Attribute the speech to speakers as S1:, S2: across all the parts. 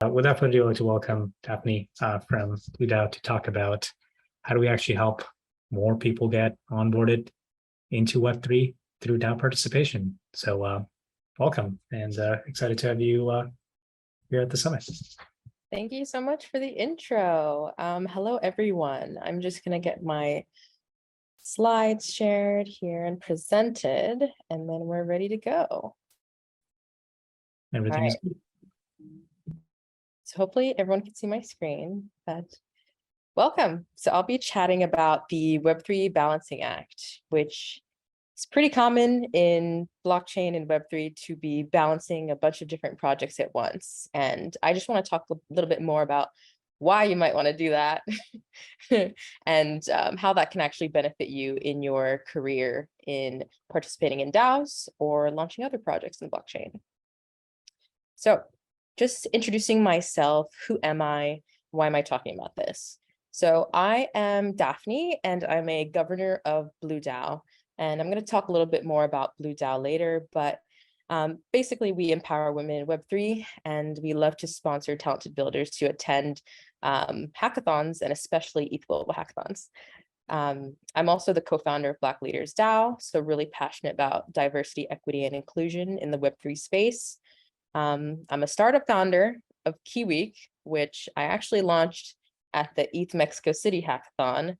S1: Without further ado, I'd like to welcome Daphne from Blu3 DAO to talk about how do we actually help more people get onboarded into Web3 through DAO participation. So welcome, and excited to have you here at the summit.
S2: Thank you so much for the intro. Hello, everyone. I'm just going to get my slides shared here and presented, and then we're ready to go.
S1: Everything is good.
S2: So hopefully everyone can see my screen, but welcome. So I'll be chatting about the Web3 Balancing Act, which is pretty common in blockchain and Web3 to be balancing a bunch of different projects at once. And I just want to talk a little bit more about why you might want to do that and how that can actually benefit you in your career in participating in DAOs or launching other projects in the blockchain. So just introducing myself, who am I? Why am I talking about this? So I am Daphne, and I'm a governor of Blu3 DAO. And I'm going to talk a little bit more about Blu3 DAO later, but basically we empower women in Web3, and we love to sponsor talented builders to attend hackathons, and especially ETH Global hackathons. I'm also the co-founder of Black Leaders DAO, so really passionate about diversity, equity, and inclusion in the Web3 space. I'm a startup founder of Key Week, which I actually launched at the ETH Mexico City hackathon.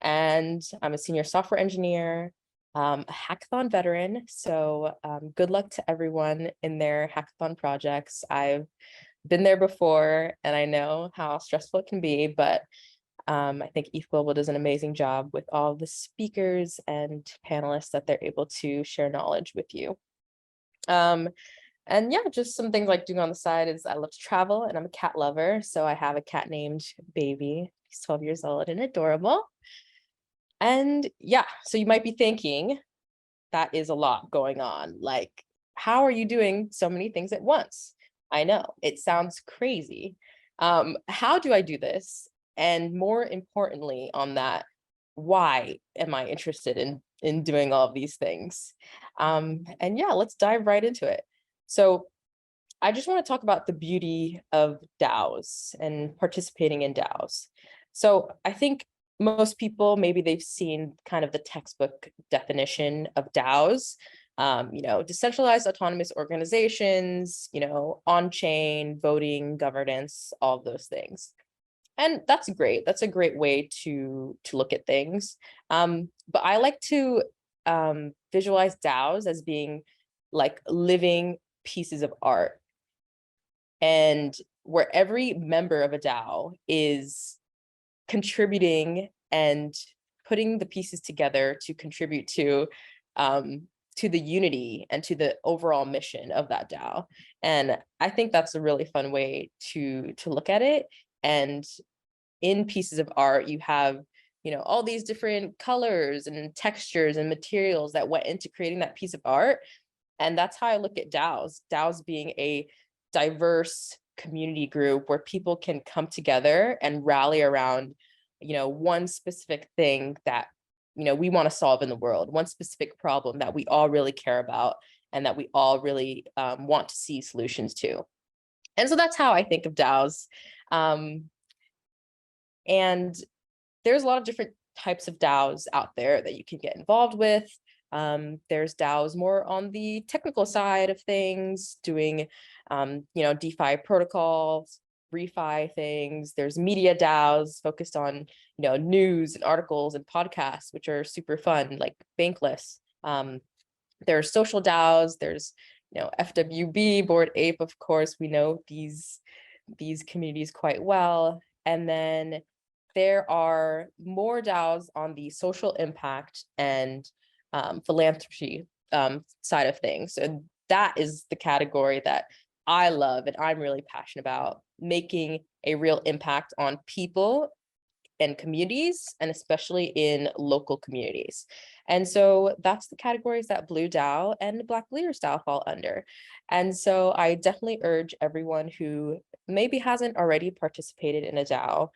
S2: And I'm a senior software engineer, a hackathon veteran. So good luck to everyone in their hackathon projects. I've been there before, and I know how stressful it can be, but I think ETH Global does an amazing job with all the speakers and panelists that they're able to share knowledge with you. And yeah, just some things like doing on the side is I love to travel, and I'm a cat lover. So I have a cat named Baby. He's 12 years old and adorable. And yeah, so you might be thinking that is a lot going on. Like, how are you doing so many things at once? I know it sounds crazy. How do I do this? And more importantly on that, why am I interested in doing all of these things? And yeah, let's dive right into it. So I just want to talk about the beauty of DAOs and participating in DAOs. So I think most people, maybe they've seen kind of the textbook definition of DAOs, decentralized autonomous organizations, on-chain, voting, governance, all of those things. And that's great. That's a great way to look at things. But I like to visualize DAOs as being like living pieces of art, and where every member of a DAO is contributing and putting the pieces together to contribute to the unity and to the overall mission of that DAO. And I think that's a really fun way to look at it. And in pieces of art, you have all these different colors and textures and materials that went into creating that piece of art. And that's how I look at DAOs. DAOs being a diverse community group where people can come together and rally around, one specific thing that, we want to solve in the world, one specific problem that we all really care about and that we all really want to see solutions to. And so that's how I think of DAOs. And there's a lot of different types of DAOs out there that you can get involved with. There's DAOs more on the technical side of things, doing, DeFi protocols, refi things. There's media DAOs focused on, news and articles and podcasts, which are super fun, like Bankless. There are social DAOs. There's, FWB, Bored Ape, of course. We know these communities quite well. And then there are more DAOs on the social impact and philanthropy side of things. And that is the category that I love and I'm really passionate about, making a real impact on people and communities, and especially in local communities. And so that's the categories that Blu3 DAO and Black Leaders DAO fall under. And so I definitely urge everyone who maybe hasn't already participated in a DAO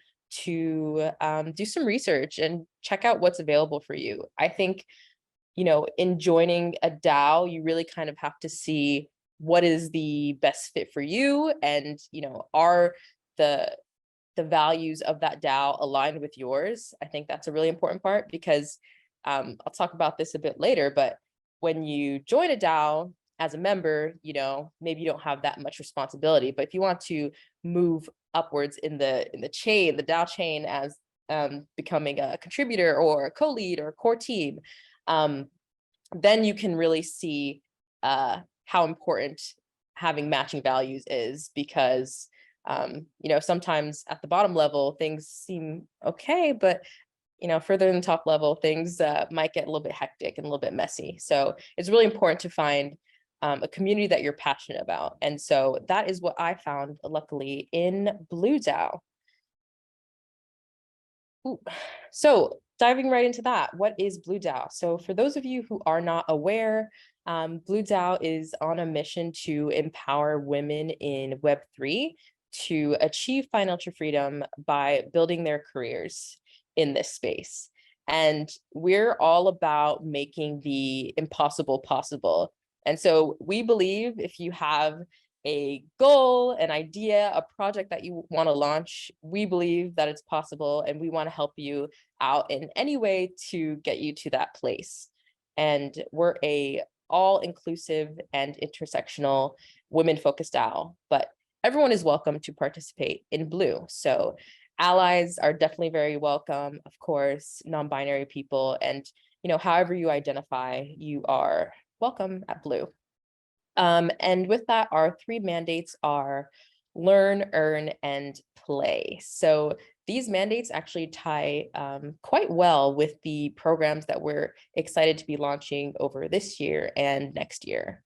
S2: to do some research and check out what's available for you. I think in joining a DAO, you really kind of have to see what is the best fit for you, and are the values of that DAO aligned with yours. I think that's a really important part, because I'll talk about this a bit later, but when you join a DAO as a member, maybe you don't have that much responsibility, but if you want to move upwards in the chain, the DAO chain, as becoming a contributor or a co-lead or a core team, then you can really see how important having matching values is, because sometimes at the bottom level things seem okay, but further in the top level things might get a little bit hectic and a little bit messy. So it's really important to find a community that you're passionate about, and so that is what I found, luckily, in Blu3 DAO. Ooh. So diving right into that, what is Blu3 DAO? So for those of you who are not aware, Blu3 DAO is on a mission to empower women in Web3 to achieve financial freedom by building their careers in this space. And we're all about making the impossible possible. And so we believe if you have a goal, an idea, a project that you want to launch, we believe that it's possible, and we want to help you out in any way to get you to that place. And we're a all-inclusive and intersectional women-focused DAO, but everyone is welcome to participate in Blue. So allies are definitely very welcome, of course, non-binary people, and however you identify, you are welcome at Blue. And with that, our 3 mandates are learn, earn, and play. So these mandates actually tie quite well with the programs that we're excited to be launching over this year and next year.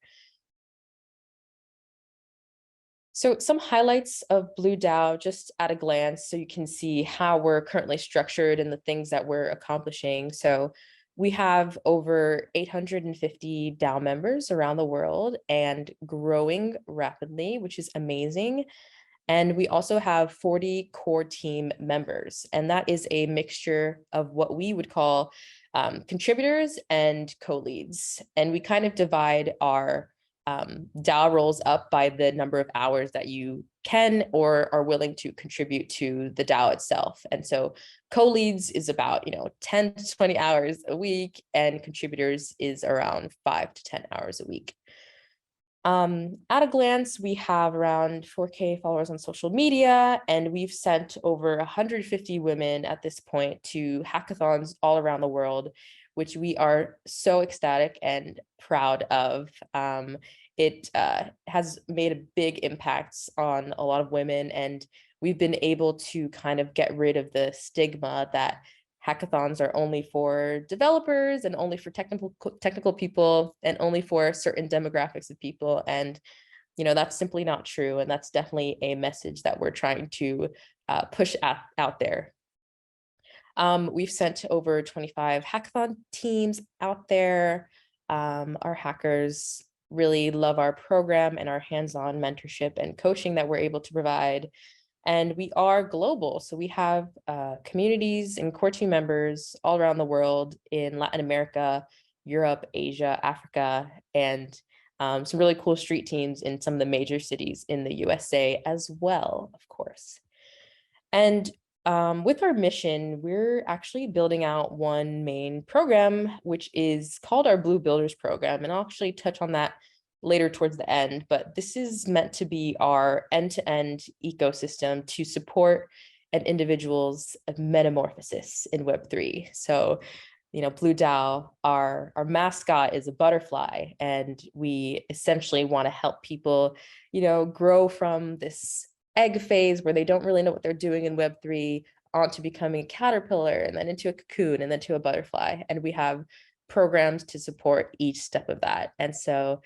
S2: So some highlights of Blu3 DAO just at a glance, so you can see how we're currently structured and the things that we're accomplishing. So we have over 850 DAO members around the world and growing rapidly, which is amazing. And we also have 40 core team members, and that is a mixture of what we would call contributors and co-leads. And we kind of divide our DAO roles up by the number of hours that you can or are willing to contribute to the DAO itself. And so co-leads is about 10 to 20 hours a week, and contributors is around 5 to 10 hours a week. At a glance, we have around 4K followers on social media, and we've sent over 150 women at this point to hackathons all around the world, which we are so ecstatic and proud of. It has made a big impact on a lot of women, and we've been able to kind of get rid of the stigma that hackathons are only for developers and only for technical people and only for certain demographics of people. And, that's simply not true. And that's definitely a message that we're trying to push out there. We've sent over 25 hackathon teams out there. Our hackers really love our program and our hands-on mentorship and coaching that we're able to provide. And we are global. So we have communities and core team members all around the world, in Latin America, Europe, Asia, Africa, and some really cool street teams in some of the major cities in the USA as well, of course. And with our mission, we're actually building out one main program, which is called our Blue Builders program. And I'll actually touch on that later towards the end, but this is meant to be our end-to-end ecosystem to support an individual's metamorphosis in Web3. So, Blu3 DAO, our mascot is a butterfly, and we essentially want to help people, grow from this egg phase where they don't really know what they're doing in Web3 onto becoming a caterpillar, and then into a cocoon, and then to a butterfly. And we have programs to support each step of that. And so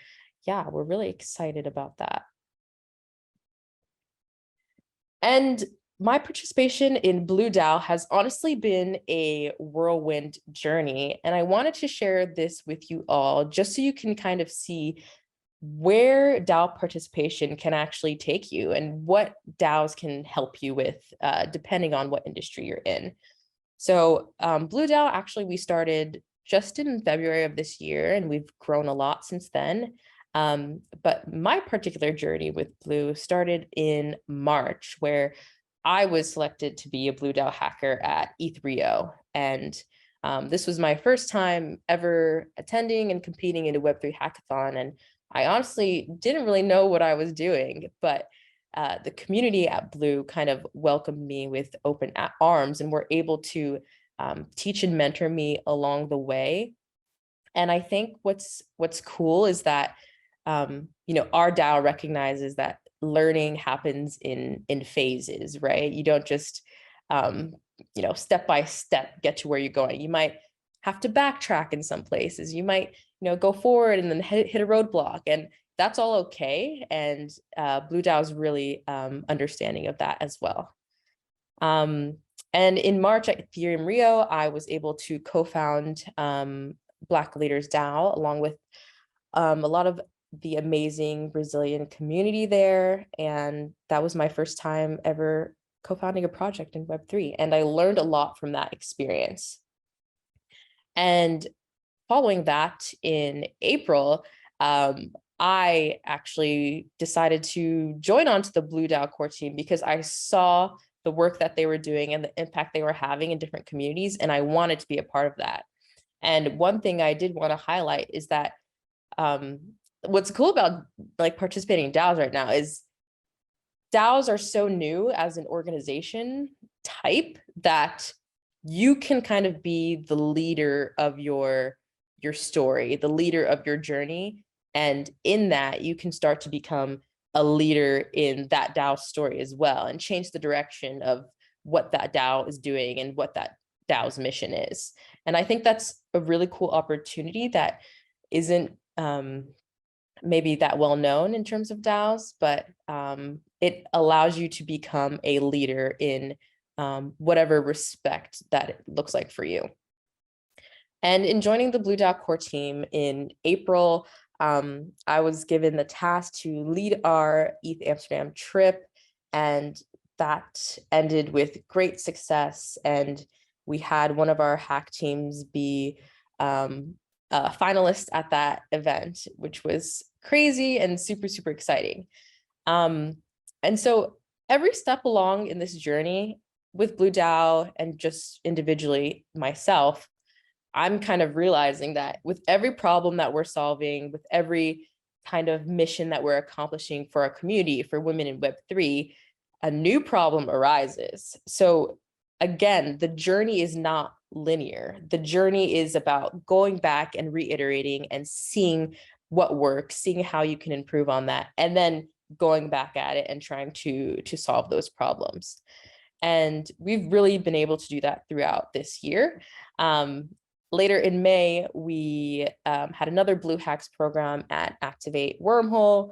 S2: yeah, we're really excited about that. And my participation in Blu3 DAO has honestly been a whirlwind journey. And I wanted to share this with you all just so you can kind of see where DAO participation can actually take you and what DAOs can help you with, depending on what industry you're in. So Blu3 DAO, actually, we started just in February of this year, and we've grown a lot since then. But my particular journey with Blue started in March, where I was selected to be a Blue DAO hacker at Ethereum. And this was my first time ever attending and competing in a Web3 hackathon. And I honestly didn't really know what I was doing, but the community at Blue kind of welcomed me with open arms and were able to teach and mentor me along the way. And I think what's cool is that our DAO recognizes that learning happens in phases, right? You don't just step by step get to where you're going. You might have to backtrack in some places. You might go forward and then hit a roadblock, and that's all okay. And Blue DAO is really understanding of that as well. And in March at Ethereum Rio, I was able to co-found Black Leaders DAO along with a lot of the amazing Brazilian community there. And that was my first time ever co-founding a project in Web3. And I learned a lot from that experience. And following that in April, I actually decided to join onto the Blue DAO core team because I saw the work that they were doing and the impact they were having in different communities. And I wanted to be a part of that. And one thing I did want to highlight is that what's cool about participating in DAOs right now is DAOs are so new as an organization type that you can kind of be the leader of your story, the leader of your journey. And in that, you can start to become a leader in that DAO story as well and change the direction of what that DAO is doing and what that DAO's mission is. And I think that's a really cool opportunity that isn't maybe that well known in terms of DAOs, but it allows you to become a leader in whatever respect that it looks like for you. And in joining the Blue DAO core team in April, I was given the task to lead our ETH Amsterdam trip, and that ended with great success. And we had one of our hack teams be a finalist at that event, which was crazy and super, super exciting. And so every step along in this journey with Blue DAO and just individually myself, I'm kind of realizing that with every problem that we're solving, with every kind of mission that we're accomplishing for our community, for women in Web3, a new problem arises. So again, the journey is not linear. The journey is about going back and reiterating and seeing what works, seeing how you can improve on that, and then going back at it and trying to solve those problems. And we've really been able to do that throughout this year. Later in May, we had another Blue Hacks program at Activate Wormhole,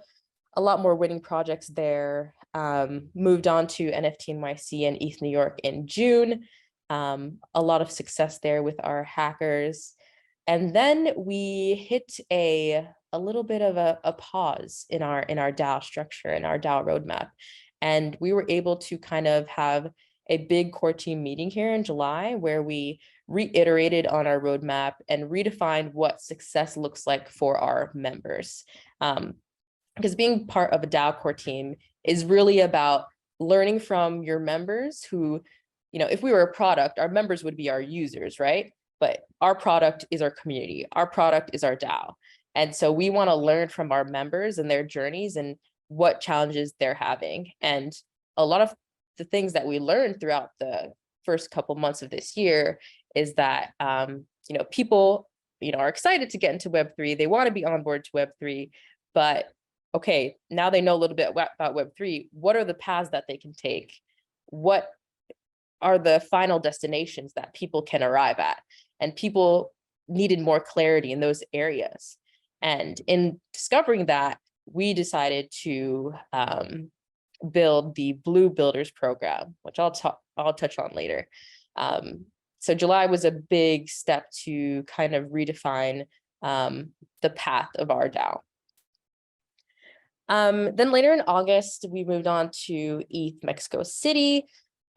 S2: a lot more winning projects there. Moved on to NFT NYC and ETH New York in June. A lot of success there with our hackers. And then we hit a little bit of a pause in our DAO structure, in our DAO roadmap. And we were able to kind of have a big core team meeting here in July where we reiterated on our roadmap and redefined what success looks like for our members. Because being part of a DAO core team is really about learning from your members who, if we were a product, our members would be our users, right? But our product is our community. Our product is our DAO. And so we want to learn from our members and their journeys and what challenges they're having. And a lot of the things that we learned throughout the first couple months of this year is that, people, are excited to get into Web3. They want to be on board to Web3, but okay, now they know a little bit about Web3. What are the paths that they can take? What are the final destinations that people can arrive at? And people needed more clarity in those areas. And in discovering that, we decided to build the Blue Builders program, which I'll touch on later. So July was a big step to kind of redefine the path of our DAO. Then later in August, we moved on to ETH Mexico City.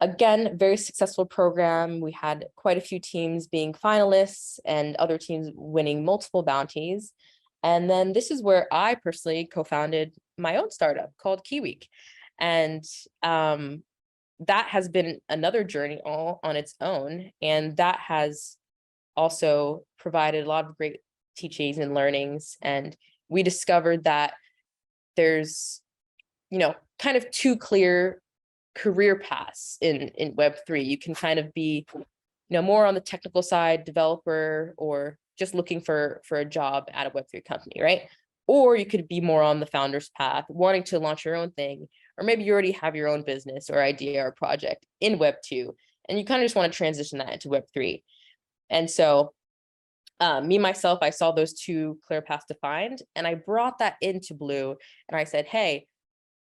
S2: Again, very successful program. We had quite a few teams being finalists and other teams winning multiple bounties. And then this is where I personally co-founded my own startup called KeyWeek. And that has been another journey all on its own. And that has also provided a lot of great teachings and learnings. And we discovered that there's, kind of two clear career paths in Web3. You can kind of be, more on the technical side, developer, or just looking for a job at a Web3 company, right? Or you could be more on the founder's path, wanting to launch your own thing, or maybe you already have your own business or idea or project in Web2, and you kind of just want to transition that into Web3. And so me, myself, I saw those two clear paths defined, and I brought that into Blue, and I said, hey,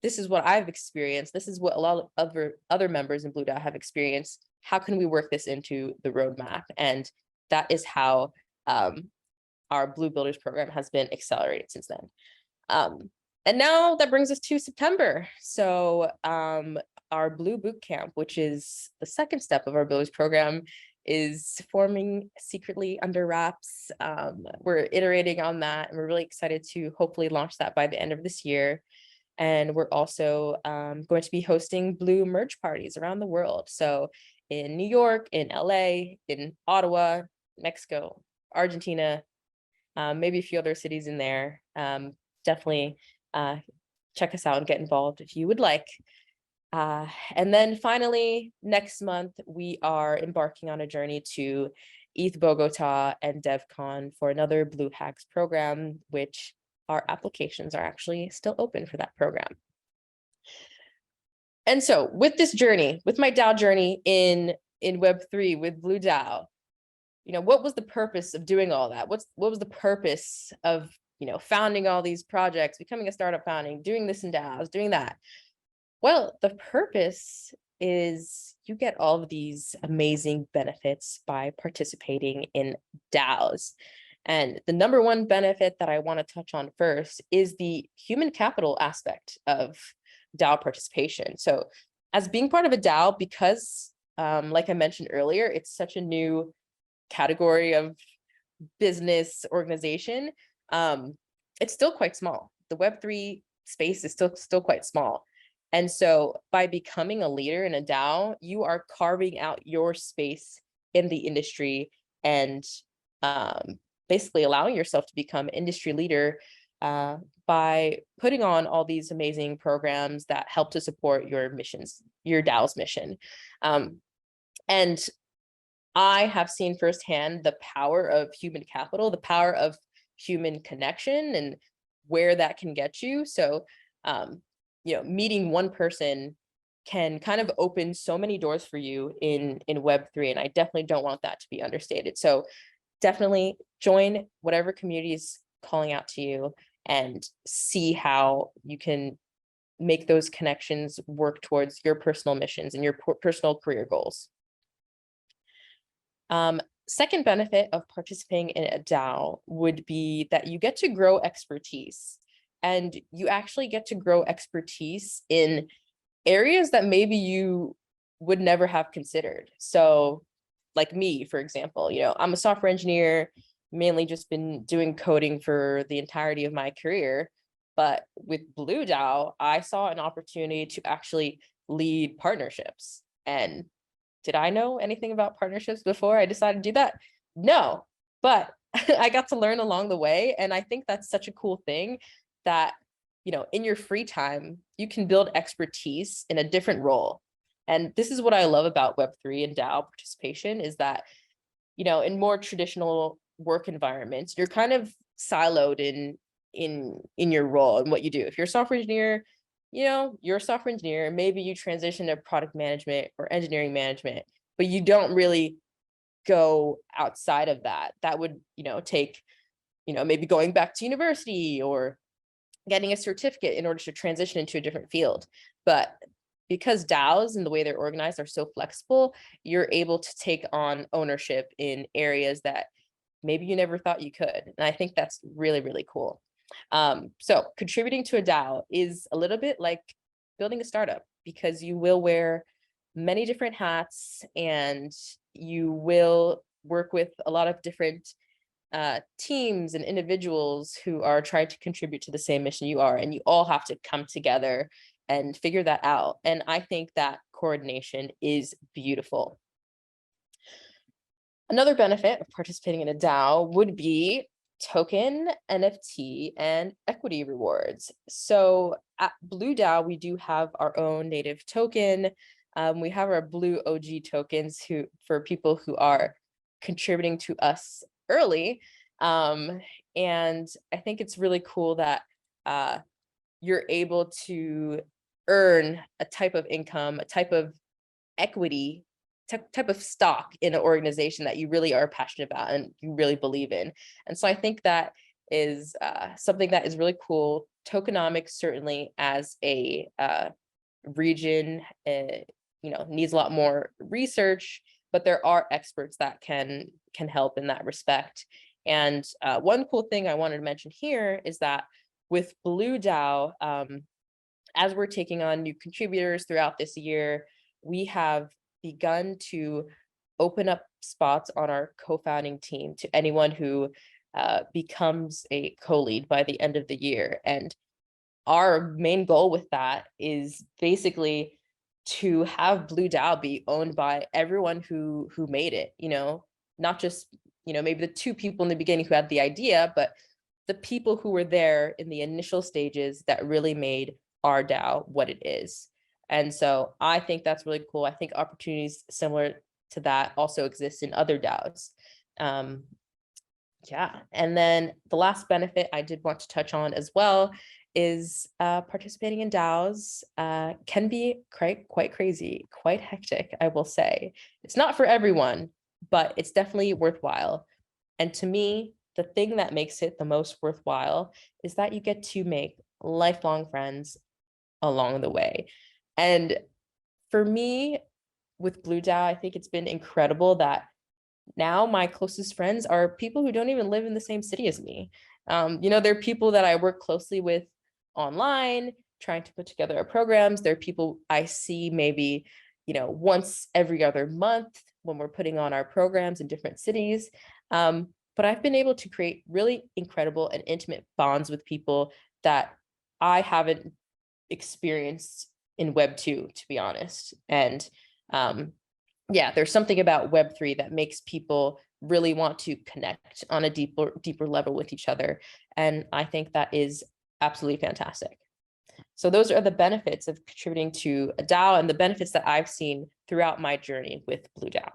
S2: this is what I've experienced. This is what a lot of other members in Blue DAO have experienced. How can we work this into the roadmap? And that is how our Blue Builders program has been accelerated since then. And now that brings us to September. So our Blue Bootcamp, which is the second step of our Builders program, is forming secretly under wraps. We're iterating on that, and we're really excited to hopefully launch that by the end of this year. And we're also going to be hosting Blue merge parties around the world. So in New York, in LA, in Ottawa, Mexico, Argentina, maybe a few other cities in there. Definitely check us out and get involved if you would like. And then finally, next month, we are embarking on a journey to ETH Bogota and DevCon for another Blue Hacks program, which our applications are actually still open for that program. And so with this journey, with my DAO journey in Web3 with Blue DAO, what was the purpose of doing all that? What was the purpose of, founding all these projects, becoming a startup founding, doing this in DAOs, doing that? Well, the purpose is you get all of these amazing benefits by participating in DAOs. And the number one benefit that I want to touch on first is the human capital aspect of DAO participation. So as being part of a DAO, because like I mentioned earlier, it's such a new category of business organization, it's still quite small. The Web3 space is still quite small. And so by becoming a leader in a DAO, you are carving out your space in the industry and basically allowing yourself to become industry leader by putting on all these amazing programs that help to support your missions, your DAO's mission. And I have seen firsthand the power of human capital, the power of human connection, and where that can get you. So, meeting one person can kind of open so many doors for you in Web3, and I definitely don't want that to be understated. So definitely join whatever community is calling out to you and see how you can make those connections work towards your personal missions and your personal career goals. Second benefit of participating in a DAO would be that you get to grow expertise, and you actually get to grow expertise in areas that maybe you would never have considered. So like me, for example, I'm a software engineer, mainly just been doing coding for the entirety of my career. But with Blue DAO, I saw an opportunity to actually lead partnerships. And did I know anything about partnerships before I decided to do that? No, but I got to learn along the way. And I think that's such a cool thing that, in your free time, you can build expertise in a different role. And this is what I love about Web3 and DAO participation is that, in more traditional work environments, you're kind of siloed in your role and what you do. If you're a software engineer, you're a software engineer, maybe you transition to product management or engineering management, but you don't really go outside of that. That would, take, maybe going back to university or getting a certificate in order to transition into a different field. But because DAOs and the way they're organized are so flexible, you're able to take on ownership in areas that maybe you never thought you could. And I think that's really, really cool. So contributing to a DAO is a little bit like building a startup, because you will wear many different hats and you will work with a lot of different teams and individuals who are trying to contribute to the same mission you are, and you all have to come together and figure that out. And I think that coordination is beautiful. Another benefit of participating in a DAO would be token, NFT, and equity rewards. So at Blue DAO, we do have our own native token. We have our Blue OG tokens for people who are contributing to us early. And I think it's really cool that you're able to earn a type of income, a type of equity, type of stock in an organization that you really are passionate about and you really believe in. And so I think that is something that is really cool. Tokenomics certainly as a region, needs a lot more research, but there are experts that can help in that respect. And one cool thing I wanted to mention here is that with Blue DAO, as we're taking on new contributors throughout this year, we have begun to open up spots on our co-founding team to anyone who becomes a co-lead by the end of the year. And our main goal with that is basically to have Blue DAO be owned by everyone who made it, not just, maybe the 2 people in the beginning who had the idea, but the people who were there in the initial stages that really made our DAO what it is. And so I think that's really cool. I think opportunities similar to that also exist in other DAOs. Yeah, and then the last benefit I did want to touch on as well is participating in DAOs can be quite crazy, quite hectic, I will say. It's not for everyone, but it's definitely worthwhile. And to me, the thing that makes it the most worthwhile is that you get to make lifelong friends along the way. And for me, with Blue DAO, I think it's been incredible that now my closest friends are people who don't even live in the same city as me. There are people that I work closely with online, trying to put together our programs. There are people I see maybe, once every other month when we're putting on our programs in different cities. But I've been able to create really incredible and intimate bonds with people that I haven't experienced in Web2, to be honest. And yeah, there's something about Web3 that makes people really want to connect on a deeper level with each other. And I think that is absolutely fantastic. So those are the benefits of contributing to a DAO and the benefits that I've seen throughout my journey with Blue DAO.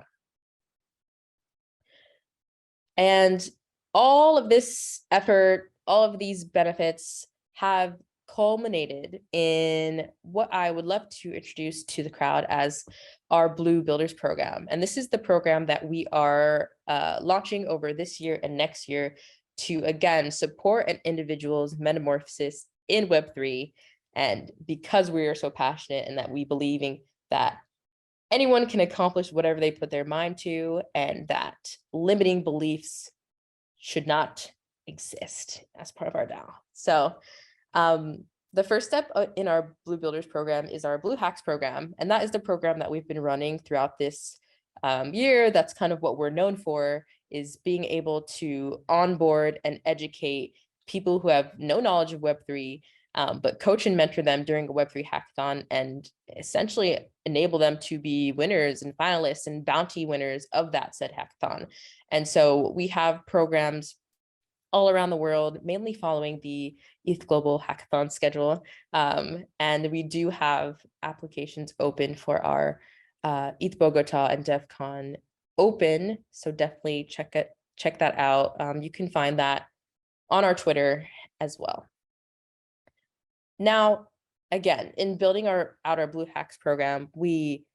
S2: And all of this effort, all of these benefits have culminated in what I would love to introduce to the crowd as our Blue Builders program. And this is the program that we are launching over this year and next year to, again, support an individual's metamorphosis in Web3. And because we are so passionate and that we believe in that anyone can accomplish whatever they put their mind to, and that limiting beliefs should not exist as part of our DAO. So the first step in our Blue Builders program is our Blue Hacks program. And that is the program that we've been running throughout this year. That's kind of what we're known for, is being able to onboard and educate people who have no knowledge of Web3, but coach and mentor them during a Web3 hackathon and essentially enable them to be winners and finalists and bounty winners of that said hackathon. And so we have programs all around the world, mainly following the ETH Global Hackathon schedule. And we do have applications open for our ETH Bogota and DevCon open. So definitely check that out. You can find that on our Twitter as well. Now, again, in building out our Blue Hacks program, we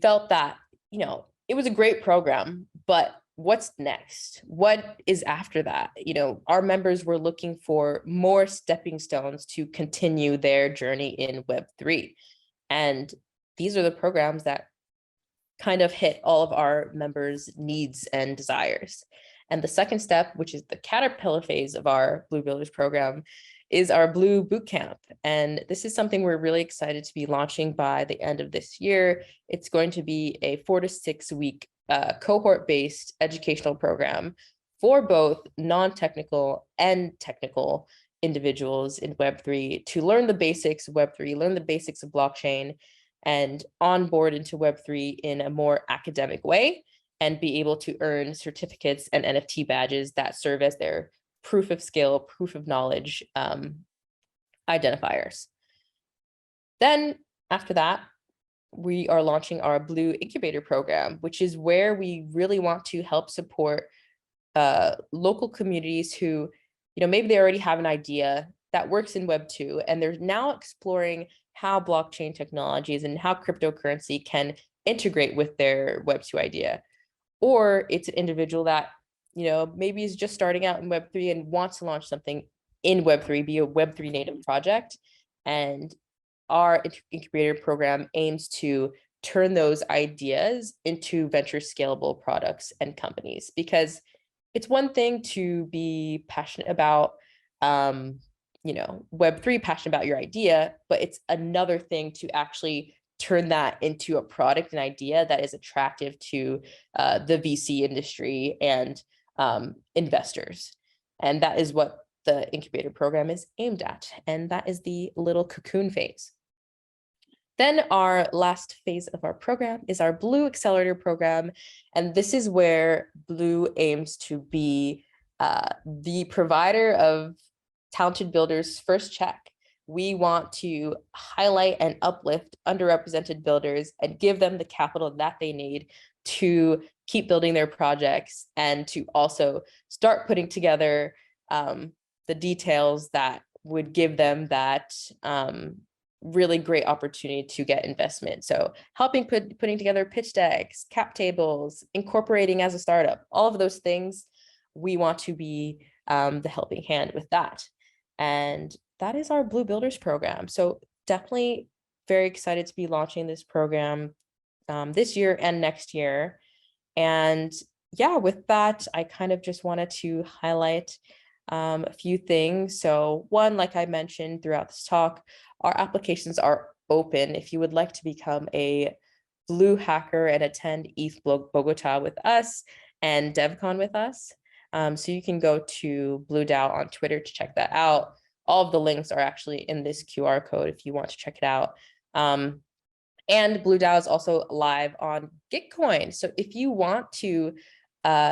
S2: felt that, it was a great program, but what's next? What is after that? Our members were looking for more stepping stones to continue their journey in Web3. And these are the programs that kind of hit all of our members' needs and desires. And the second step, which is the caterpillar phase of our Blue Builders program, is our Blue Bootcamp. And this is something we're really excited to be launching by the end of this year. It's going to be a 4 to 6 week cohort-based educational program for both non-technical and technical individuals in Web3 to learn the basics of Web3, learn the basics of blockchain, and onboard into Web3 in a more academic way, and be able to earn certificates and NFT badges that serve as their proof of skill, proof of knowledge identifiers. Then after that, we are launching our Blue Incubator program, which is where we really want to help support local communities who, maybe they already have an idea that works in Web 2, and they're now exploring how blockchain technologies and how cryptocurrency can integrate with their Web 2 idea. Or it's an individual that, maybe is just starting out in Web 3 and wants to launch something in Web 3, be a Web 3 native project. And our incubator program aims to turn those ideas into venture scalable products and companies, because it's one thing to be passionate about, Web3, passionate about your idea, but it's another thing to actually turn that into a product, an idea that is attractive to the VC industry and investors. And that is what the incubator program is aimed at. And that is the little cocoon phase. Then our last phase of our program is our Blue Accelerator program. And this is where Blue aims to be the provider of talented builders' first check. We want to highlight and uplift underrepresented builders and give them the capital that they need to keep building their projects, and to also start putting together the details that would give them that really great opportunity to get investment. So helping putting together pitch decks, cap tables, incorporating as a startup, all of those things, we want to be the helping hand with that. And that is our Blue Builders program. So definitely very excited to be launching this program this year and next year. And yeah, with that, I kind of just wanted to highlight a few things. So one, like I mentioned throughout this talk, our applications are open. If you would like to become a Blue hacker and attend ETH Bogota with us and DevCon with us. So you can go to Blue DAO on Twitter to check that out. All of the links are actually in this QR code if you want to check it out. And Blue DAO is also live on Gitcoin. So if you want to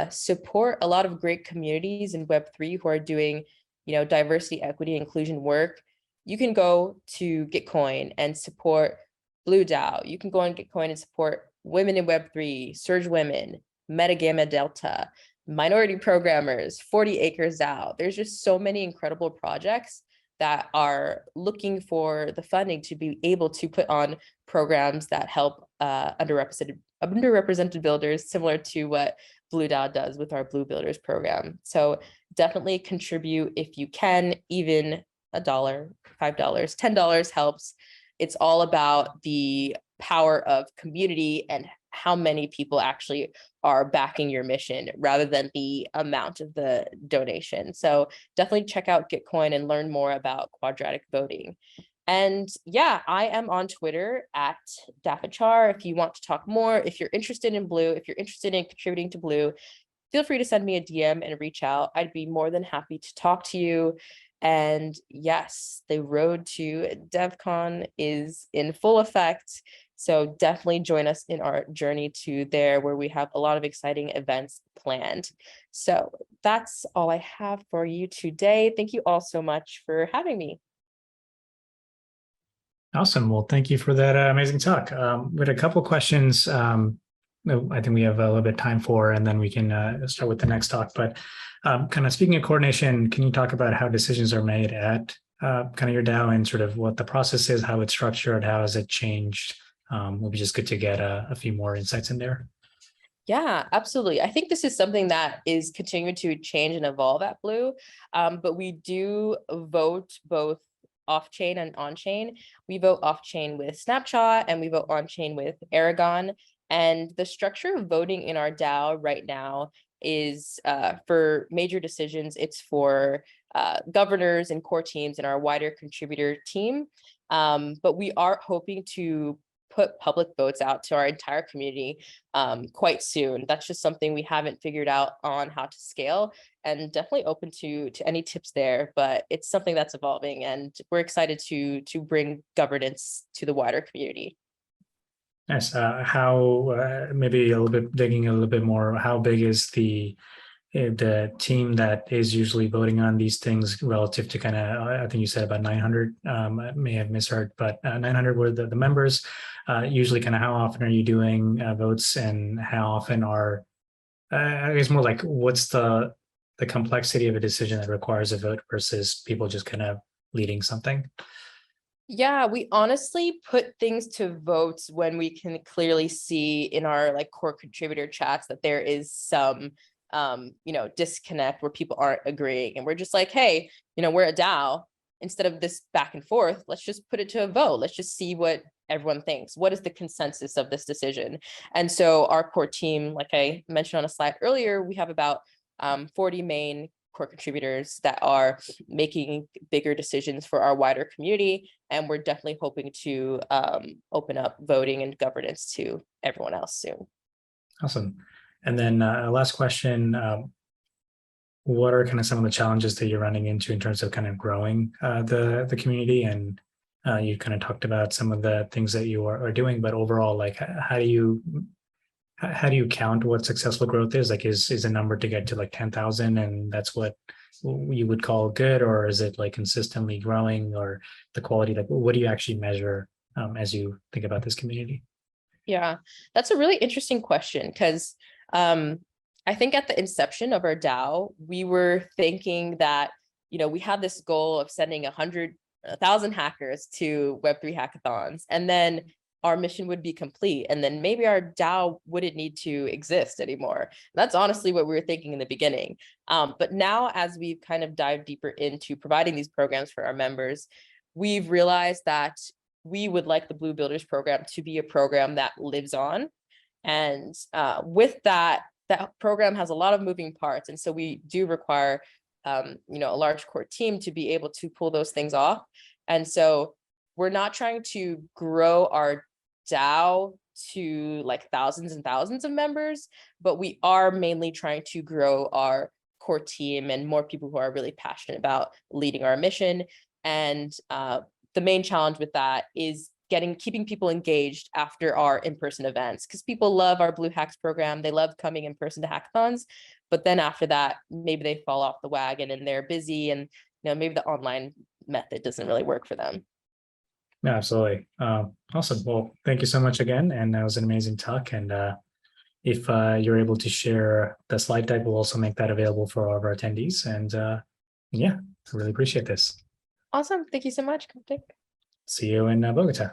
S2: support a lot of great communities in Web3 who are doing, diversity, equity, inclusion work, you can go to Gitcoin and support Blue DAO. You can go on Gitcoin and support women in Web3, Surge Women, Meta Gamma Delta, minority programmers, 40 Acres DAO. There's just so many incredible projects that are looking for the funding to be able to put on programs that help underrepresented builders, similar to what Blue DAO does with our Blue Builders program. So definitely contribute if you can. Even $1, $5, $10 helps. It's all about the power of community and how many people actually are backing your mission rather than the amount of the donation. So definitely check out Gitcoin and learn more about quadratic voting. And yeah, I am on Twitter at Daphne Charles. If you want to talk more, if you're interested in Blue, if you're interested in contributing to Blue, feel free to send me a DM and reach out. I'd be more than happy to talk to you. And yes, the road to DevCon is in full effect. So definitely join us in our journey to there, where we have a lot of exciting events planned. So that's all I have for you today. Thank you all so much for having me.
S1: Awesome. Well, thank you for that amazing talk. We had a couple questions I think we have a little bit of time for, and then we can start with the next talk. But kind of speaking of coordination, can you talk about how decisions are made at kind of your DAO, and sort of what the process is, how it's structured, how has it changed? Will be just good to get a few more insights in there.
S2: Yeah, absolutely. I think this is something that is continuing to change and evolve at Blue, but we do vote both off-chain and on-chain. We vote off-chain with Snapshot, and we vote on-chain with Aragon. And the structure of voting in our DAO right now is for major decisions, it's for governors and core teams and our wider contributor team. But we are hoping to put public votes out to our entire community quite soon. That's just something we haven't figured out on how to scale, and definitely open to any tips there. But it's something that's evolving, and we're excited to bring governance to the wider community.
S1: Nice. How maybe a little bit digging a little bit more, how big is the team that is usually voting on these things relative to kind of, I think you said about 900, I may have misheard, but 900 were the members. Usually kind of how often are you doing votes, and how often are, I guess more like what's the complexity of a decision that requires a vote versus people just kind of leading something?
S2: Yeah, we honestly put things to votes when we can clearly see in our like core contributor chats that there is some disconnect where people aren't agreeing, and we're just like, hey, we're a DAO. Instead of this back and forth, let's just put it to a vote. Let's just see what everyone thinks. What is the consensus of this decision? And so our core team, like I mentioned on a slide earlier, we have about 40 main core contributors that are making bigger decisions for our wider community. And we're definitely hoping to open up voting and governance to everyone else soon.
S1: Awesome. And then last question, what are kind of some of the challenges that you're running into in terms of kind of growing the community? And you kind of talked about some of the things that you are doing, but overall, like how do you count what successful growth is? Like is a number to get to like 10,000 and that's what you would call good, or is it like consistently growing, or the quality? Like what do you actually measure as you think about this community?
S2: Yeah, that's a really interesting question, because I think at the inception of our DAO, we were thinking that, we had this goal of sending 1,000 hackers to Web3 hackathons, and then our mission would be complete. And then maybe our DAO wouldn't need to exist anymore. That's honestly what we were thinking in the beginning. But now, as we've kind of dived deeper into providing these programs for our members, we've realized that we would like the Blue Builders program to be a program that lives on. And with that program has a lot of moving parts. And so we do require, a large core team to be able to pull those things off. And so we're not trying to grow our DAO to like thousands and thousands of members, but we are mainly trying to grow our core team and more people who are really passionate about leading our mission. And the main challenge with that is keeping people engaged after our in-person events, because people love our Blue Hacks program. They love coming in person to hackathons, but then after that, maybe they fall off the wagon and they're busy, and maybe the online method doesn't really work for them.
S1: Yeah, absolutely. Awesome. Well, thank you so much again. And that was an amazing talk. And if you're able to share the slide deck, we'll also make that available for all of our attendees. And yeah, I really appreciate this.
S2: Awesome. Thank you so much.
S1: See you in Bogota.